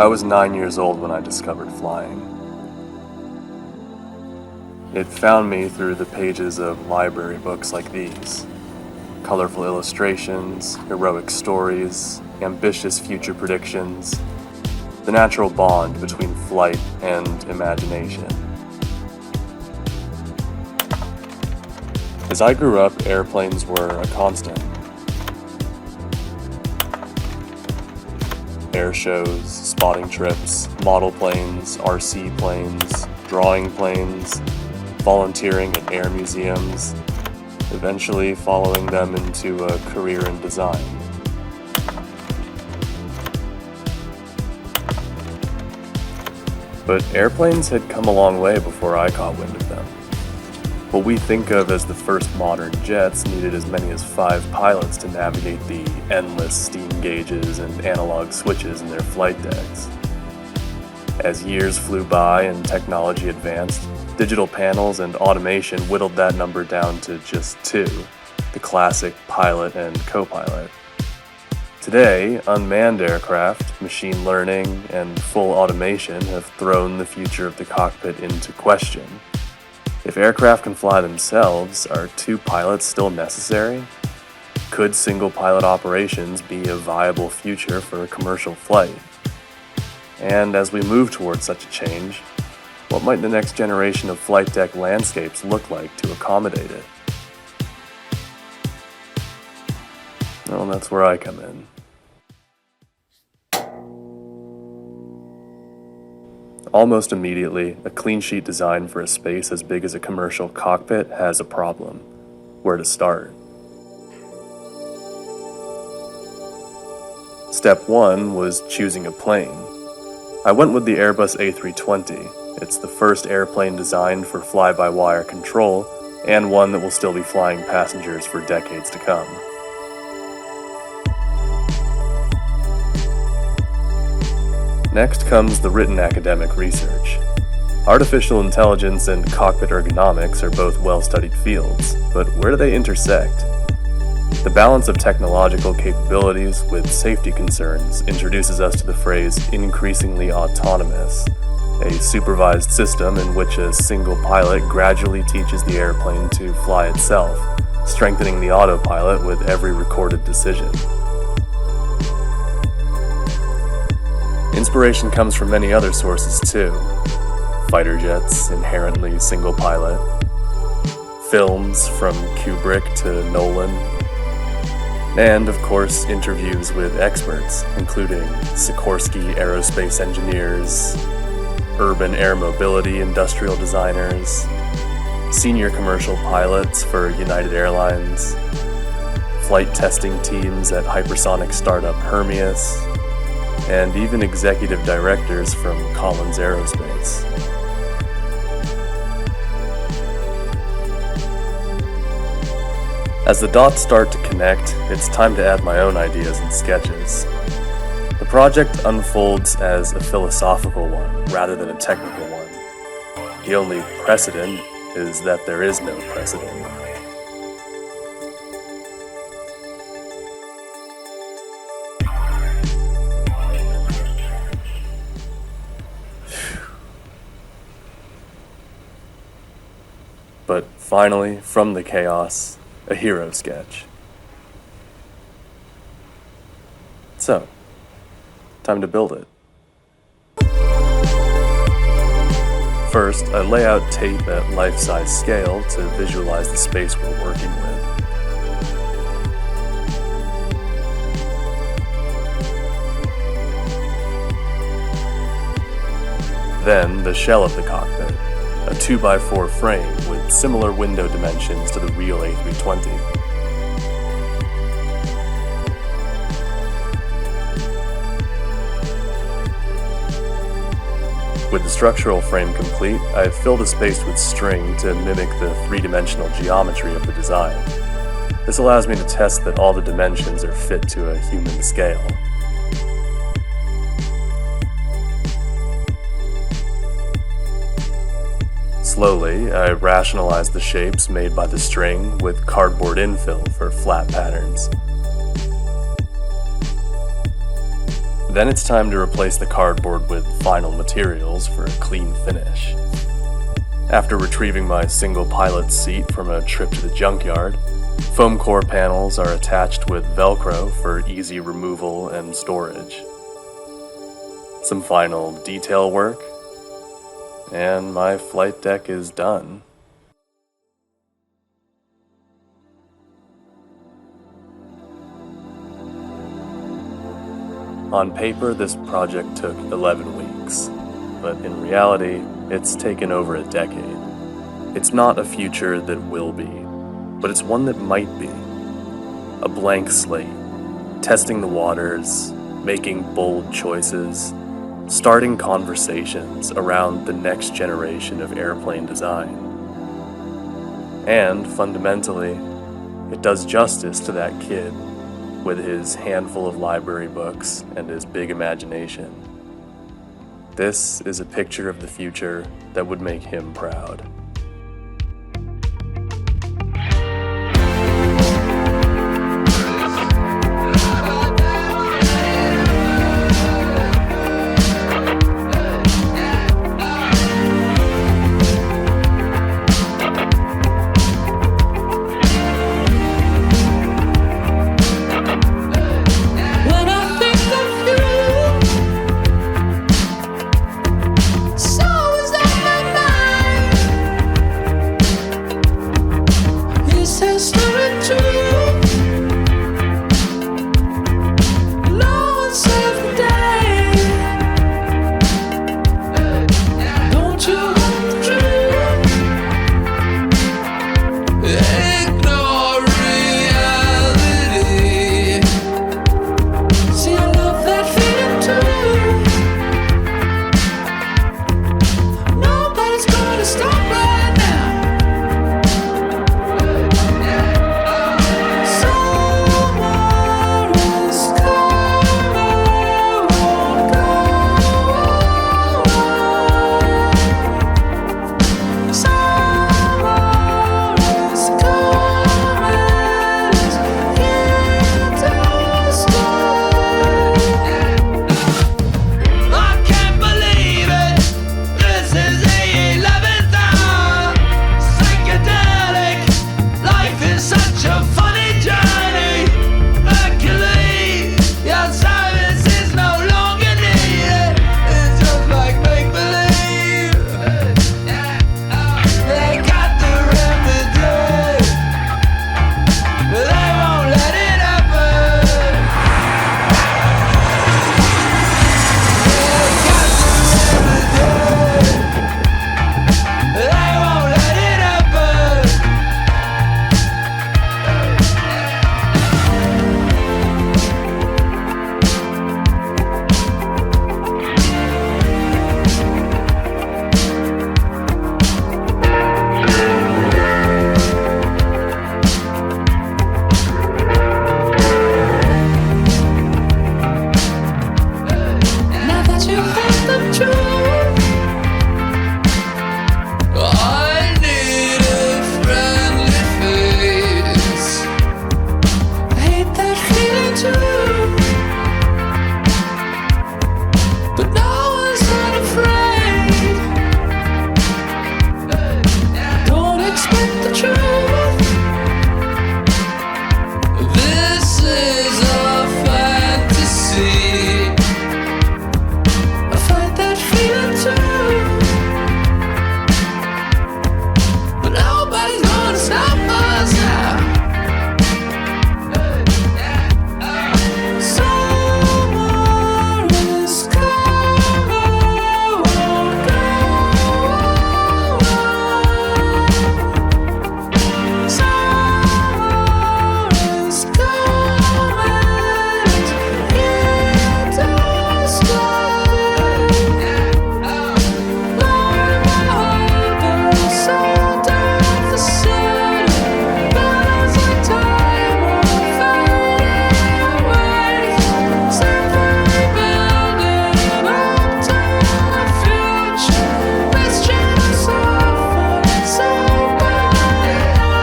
I was 9 years old when I discovered flying. It found me through the pages of library books like these. Colorful illustrations, heroic stories, ambitious future predictions, the natural bond between flight and imagination. As I grew up, airplanes were a constant. Air shows, spotting trips, model planes, RC planes, drawing planes, volunteering at air museums, eventually following them into a career in design. But airplanes had come a long way before I caught wind of them. What we think of as the first modern jets needed as many as 5 pilots to navigate the endless steam gauges and analog switches in their flight decks. As years flew by and technology advanced, digital panels and automation whittled that number down to just 2, the classic pilot and co-pilot. Today, unmanned aircraft, machine learning, and full automation have thrown the future of the cockpit into question. If aircraft can fly themselves, are 2 pilots still necessary? Could single-pilot operations be a viable future for commercial flight? And as we move towards such a change, what might the next generation of flight deck landscapes look like to accommodate it? Well, that's where I come in. Almost immediately, a clean sheet design for a space as big as a commercial cockpit has a problem. Where to start? Step 1 was choosing a plane. I went with the Airbus A320. It's the first airplane designed for fly-by-wire control, and one that will still be flying passengers for decades to come. Next comes the written academic research. Artificial intelligence and cockpit ergonomics are both well-studied fields, but where do they intersect? The balance of technological capabilities with safety concerns introduces us to the phrase increasingly autonomous, a supervised system in which a single pilot gradually teaches the airplane to fly itself, strengthening the autopilot with every recorded decision. Inspiration comes from many other sources too. Fighter jets, inherently single pilot. Films from Kubrick to Nolan. And, of course, interviews with experts, including Sikorsky aerospace engineers, urban air mobility industrial designers, senior commercial pilots for United Airlines, flight testing teams at hypersonic startup Hermeus, and even executive directors from Collins Aerospace. As the dots start to connect, it's time to add my own ideas and sketches. The project unfolds as a philosophical one rather than a technical one. The only precedent is that there is no precedent. But finally, from the chaos, a hero sketch. So, time to build it. First, I lay out tape at life-size scale to visualize the space we're working with. Then, the shell of the cockpit, a 2x4 frame with similar window dimensions to the real A320. With the structural frame complete, I have filled the space with string to mimic the three-dimensional geometry of the design. This allows me to test that all the dimensions are fit to a human scale. Slowly, I rationalize the shapes made by the string with cardboard infill for flat patterns. Then it's time to replace the cardboard with final materials for a clean finish. After retrieving my single pilot seat from a trip to the junkyard, foam core panels are attached with Velcro for easy removal and storage. Some final detail work, and my flight deck is done. On paper, this project took 11 weeks, but in reality, it's taken over a decade. It's not a future that will be, but it's one that might be. A blank slate, testing the waters, making bold choices, starting conversations around the next generation of airplane design. And fundamentally, it does justice to that kid with his handful of library books and his big imagination. This is a picture of the future that would make him proud.